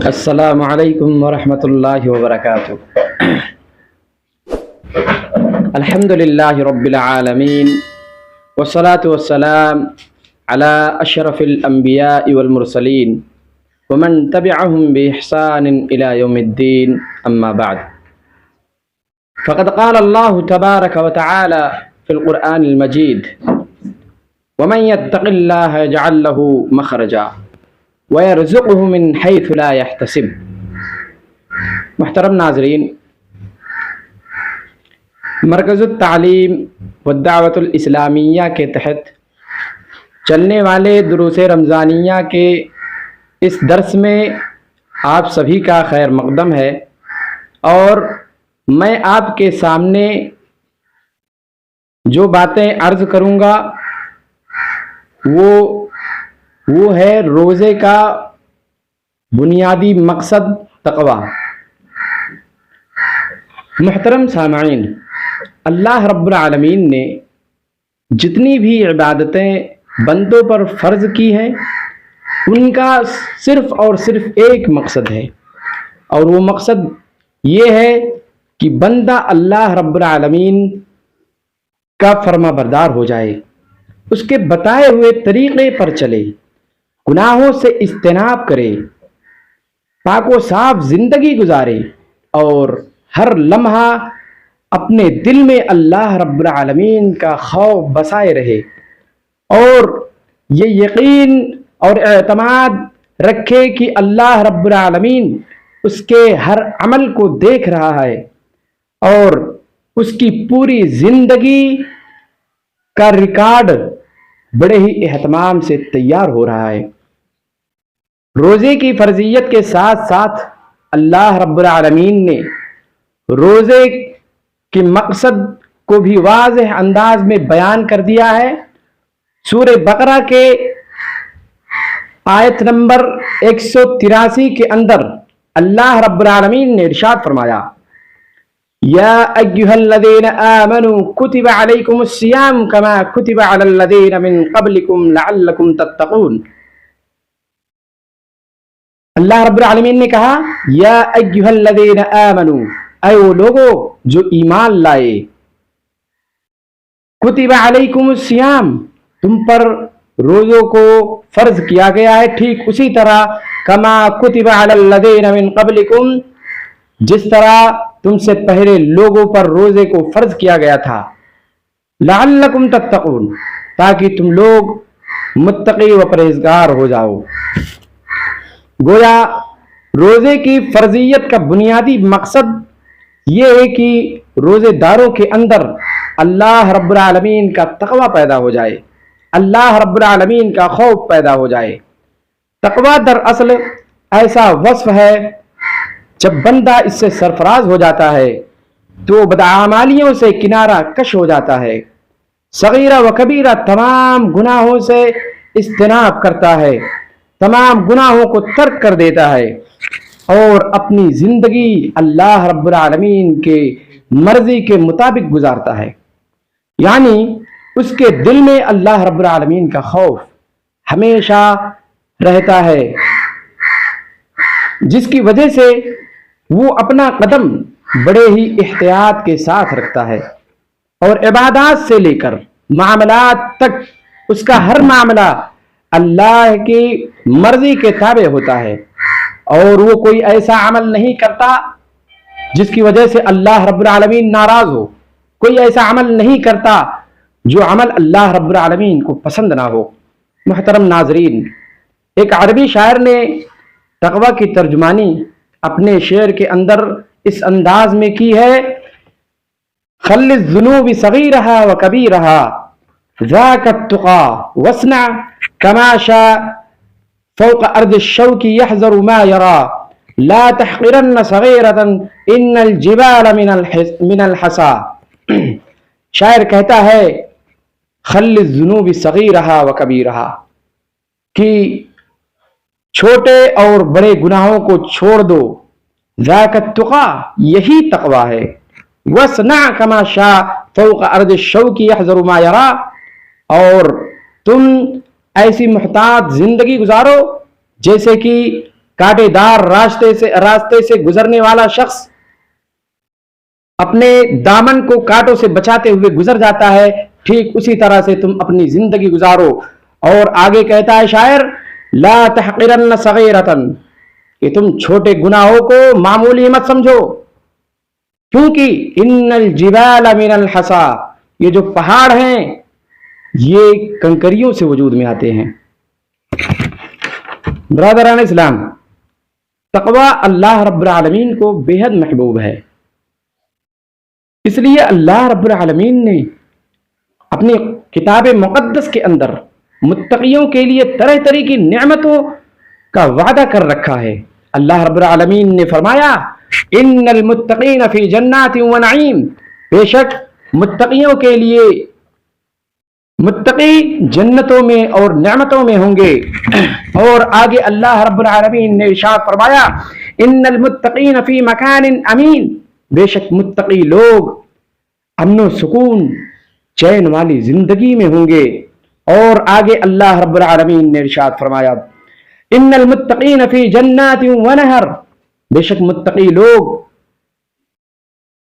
السلام علیکم ورحمۃ اللہ وبرکاتہ۔ الحمد للہ رب العالمین والصلاة والسلام علی اشرف الانبیاء والمرسلین ومن تبعهم بإحسان الى یوم الدین، اما بعد فقد قال اللہ تبارک وتعالی فی القرآن المجید ومن يتق اللہ يجعل له مخرجا وَيَرْزُقُهُ مِنْ حَيْثُ لَا يَحْتَسِبُ۔ محترم ناظرین، مرکز التعلیم والدعوت الاسلامیہ کے تحت چلنے والے دروس رمضانیہ کے اس درس میں آپ سبھی کا خیر مقدم ہے، اور میں آپ کے سامنے جو باتیں عرض کروں گا وہ ہے روزے کا بنیادی مقصد تقویٰ۔ محترم سامعین، اللہ رب العالمین نے جتنی بھی عبادتیں بندوں پر فرض کی ہیں ان کا صرف اور صرف ایک مقصد ہے، اور وہ مقصد یہ ہے کہ بندہ اللہ رب العالمین کا فرما بردار ہو جائے، اس کے بتائے ہوئے طریقے پر چلے، گناہوں سے اجتناب کرے، پاک و صاف زندگی گزارے، اور ہر لمحہ اپنے دل میں اللہ رب العالمین کا خوف بسائے رہے، اور یہ یقین اور اعتماد رکھے کہ اللہ رب العالمین اس کے ہر عمل کو دیکھ رہا ہے اور اس کی پوری زندگی کا ریکارڈ بڑے ہی اہتمام سے تیار ہو رہا ہے۔ روزے کی فرضیت کے ساتھ ساتھ اللہ رب العالمین نے روزے کے مقصد کو بھی واضح انداز میں بیان کر دیا ہے۔ سورہ بقرہ کے آیت نمبر 183 کے اندر اللہ رب العالمین نے ارشاد فرمایا، یا ایھا الذین آمنوا کتب علیکم الصیام کما کتب علی الذین من قبلکم لعلکم تتقون۔ اللہ رب العالمین نے کہا، یا ایھا الذین آمنوا، اے وہ لوگو جو ایمان لائے، کتب علیکم الصیام، تم پر روزوں کو فرض کیا گیا ہے، ٹھیک اسی طرح کما کتب علی الذین من قبلکم، جس طرح تم سے پہلے لوگوں پر روزے کو فرض کیا گیا تھا، لعلکم تتقون، تاکہ تم لوگ متقی و پرہیزگار ہو جاؤ۔ گویا روزے کی فرضیت کا بنیادی مقصد یہ ہے کہ روزے داروں کے اندر اللہ رب العالمین کا تقویٰ پیدا ہو جائے، اللہ رب العالمین کا خوف پیدا ہو جائے۔ تقویٰ دراصل ایسا وصف ہے جب بندہ اس سے سرفراز ہو جاتا ہے تو بدعمالیوں سے کنارہ کش ہو جاتا ہے، صغیرہ و کبیرہ تمام گناہوں سے اجتناب کرتا ہے، تمام گناہوں کو ترک کر دیتا ہے، اور اپنی زندگی اللہ رب العالمین کے مرضی کے مطابق گزارتا ہے، یعنی اس کے دل میں اللہ رب العالمین کا خوف ہمیشہ رہتا ہے، جس کی وجہ سے وہ اپنا قدم بڑے ہی احتیاط کے ساتھ رکھتا ہے، اور عبادات سے لے کر معاملات تک اس کا ہر معاملہ اللہ کی مرضی کے تابع ہوتا ہے، اور وہ کوئی ایسا عمل نہیں کرتا جس کی وجہ سے اللہ رب العالمین ناراض ہو، کوئی ایسا عمل نہیں کرتا جو عمل اللہ رب العالمین کو پسند نہ ہو۔ محترم ناظرین، ایک عربی شاعر نے تقویٰ کی ترجمانی اپنے شعر کے اندر اس انداز میں کی ہے، خل الذنوب صغیرہا و کبیرہا ذاک التقی واصنع کما شاء فوق ارض الشوک یحذر ما یرا لا تحقرن صغیرۃ ان الجبال من الحصا۔ شاعر کہتا ہے، خل الذنوب صغیرہا و کبیرہا، کہ چھوٹے اور بڑے گناہوں کو چھوڑ دو، ذاک التقی، یہی تقویٰ ہے، واصنع کما شاء فوق ارض الشوک یحذر ما یرا، اور تم ایسی محتاط زندگی گزارو جیسے کہ کانٹے دار راستے سے گزرنے والا شخص اپنے دامن کو کانٹوں سے بچاتے ہوئے گزر جاتا ہے، ٹھیک اسی طرح سے تم اپنی زندگی گزارو۔ اور آگے کہتا ہے شاعر، لا تحقرن صغیرۃ، کہ تم چھوٹے گناہوں کو معمولی مت سمجھو، کیونکہ ان الجبال من الحصا، یہ جو پہاڑ ہیں یہ کنکریوں سے وجود میں آتے ہیں۔ برادران اسلام، تقوی اللہ رب العالمین کو بے حد محبوب ہے، اس لیے اللہ رب العالمین نے اپنی کتاب مقدس کے اندر متقیوں کے لیے طرح طرح کی نعمتوں کا وعدہ کر رکھا ہے۔ اللہ رب العالمین نے فرمایا، ان المتقین فی جنات و نعیم، بے شک متقیوں کے لیے متقی جنتوں میں اور نعمتوں میں ہوں گے۔ اور آگے اللہ رب العالمین نے ارشاد فرمایا، ان المتقین فی مکان امین، بے شک متقی لوگ امن و سکون چین والی زندگی میں ہوں گے۔ اور آگے اللہ رب العالمین نے ارشاد فرمایا، ان المتقین فی جنات و نہر، بے شک متقی لوگ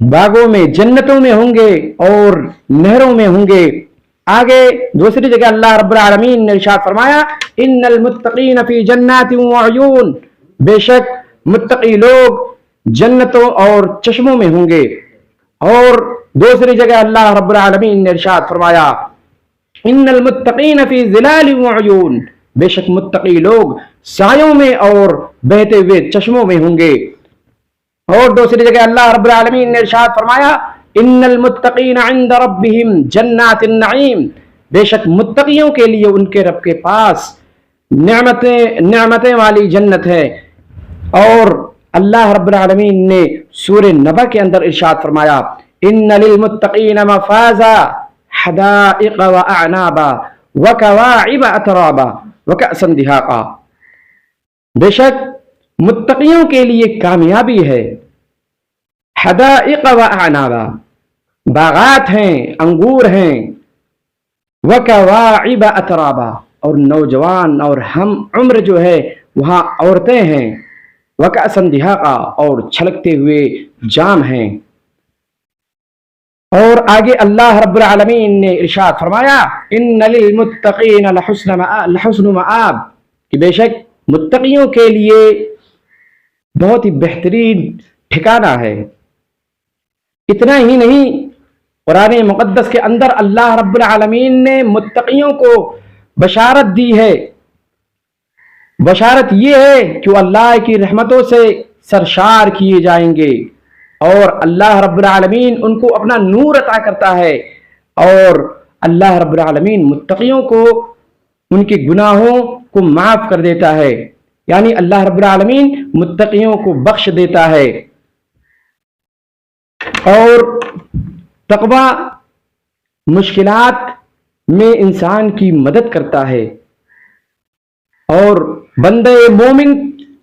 باغوں میں جنتوں میں ہوں گے اور نہروں میں ہوں گے۔ آگے دوسری جگہ اللہ رب العالمین نے ارشاد فرمایا، ان المتقین فی جنات و عیون، بے شک متقی لوگ جنتوں اور چشموں میں ہوں گے۔ اور دوسری جگہ اللہ رب العالمین نے ارشاد فرمایا، ان المتقین فی ظلال و عیون، بے شک متقی لوگ سایوں میں اور بہتے ہوئے چشموں میں ہوں گے۔ اور دوسری جگہ اللہ رب العالمین نے ارشاد فرمایا، ان المتقین عند ربهم جنات النعیم، بے شک متقیوں کے لیے ان کے رب کے پاس نعمتیں والی جنت ہے۔ اور اللہ رب العالمین نے سورہ نبا کے اندر ارشاد فرمایا، ان للمتقین مفازا حدائق واعنابا وکواعب اترابا وکأسا دہاقا، بے شک متقیوں کے لیے کامیابی ہے، حدائق واعنابا، باغات ہیں، انگور ہیں، وکواعب اترابا، اور نوجوان اور ہم عمر جو ہے وہاں عورتیں ہیں، وکأسا دہاقا، اور چھلکتے ہوئے جام ہیں۔ اور آگے اللہ رب العالمین نے ارشاد فرمایا، ان للمتقین لحسن مآب، کہ بے شک متقیوں کے لیے بہت ہی بہترین ٹھکانہ ہے۔ اتنا ہی نہیں، قرآن مقدس کے اندر اللہ رب العالمین نے متقیوں کو بشارت دی ہے۔ بشارت یہ ہے کہ وہ اللہ کی رحمتوں سے سرشار کیے جائیں گے، اور اللہ رب العالمین ان کو اپنا نور عطا کرتا ہے، اور اللہ رب العالمین متقیوں کو ان کے گناہوں کو معاف کر دیتا ہے، یعنی اللہ رب العالمین متقیوں کو بخش دیتا ہے۔ اور تقوی مشکلات میں انسان کی مدد کرتا ہے، اور بندے مومن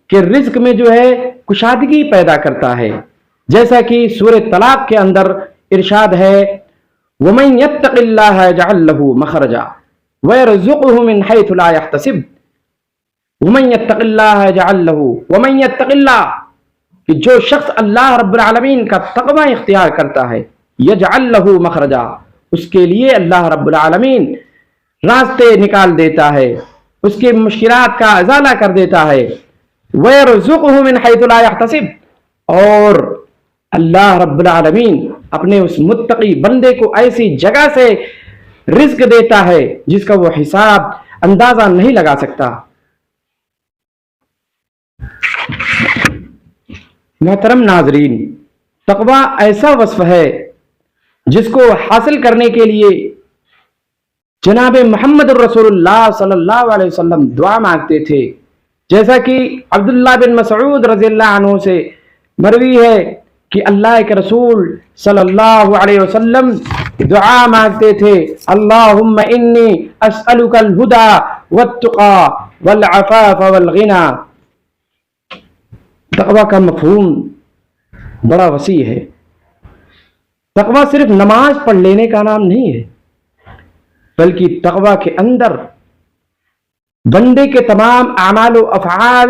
کے رزق میں جو ہے کشادگی پیدا کرتا ہے، جیسا کہ سورہ طلاق کے اندر ارشاد ہے، وَمَن يَتَّقِ اللَّهَ يَجْعَل لَّهُ مَخْرَجًا وَيَرْزُقْهُ مِنْ حَيْثُ لَا يَحْتَسِبُ وَمَن يَتَّقِ اللَّهَ يَجْعَل لَّهُ وَمَن يَتَّقِ اللَّهَ، کہ جو شخص اللہ رب العالمین کا تقوی اختیار کرتا ہے، یجعل لَّهُ مخرجا، اس کے لیے اللہ رب العالمین راستے نکال دیتا ہے، اس کے مشکلات کا ازالہ کر دیتا ہے، وَيَرْزُقْهُ مِنْ حَيْثُ لَا يَحْتَسِبُ، اور اللہ رب العالمین اپنے اس متقی بندے کو ایسی جگہ سے رزق دیتا ہے جس کا وہ حساب اندازہ نہیں لگا سکتا۔ محترم ناظرین، تقوی ایسا وصف ہے جس کو حاصل کرنے کے لیے جناب محمد الرسول اللہ صلی اللہ علیہ وسلم دعا مانگتے تھے، جیسا کہ عبداللہ بن مسعود رضی اللہ عنہ سے مروی ہے کہ اللہ کے رسول صلی اللہ علیہ وسلم دعا مانگتے تھے، اللہم انی اسألک الہدی والتقی والعفاف والغنی۔ تقوی کا مفہوم بڑا وسیع ہے۔ تقوی صرف نماز پڑھ لینے کا نام نہیں ہے، بلکہ تقوی کے اندر بندے کے تمام اعمال و افعال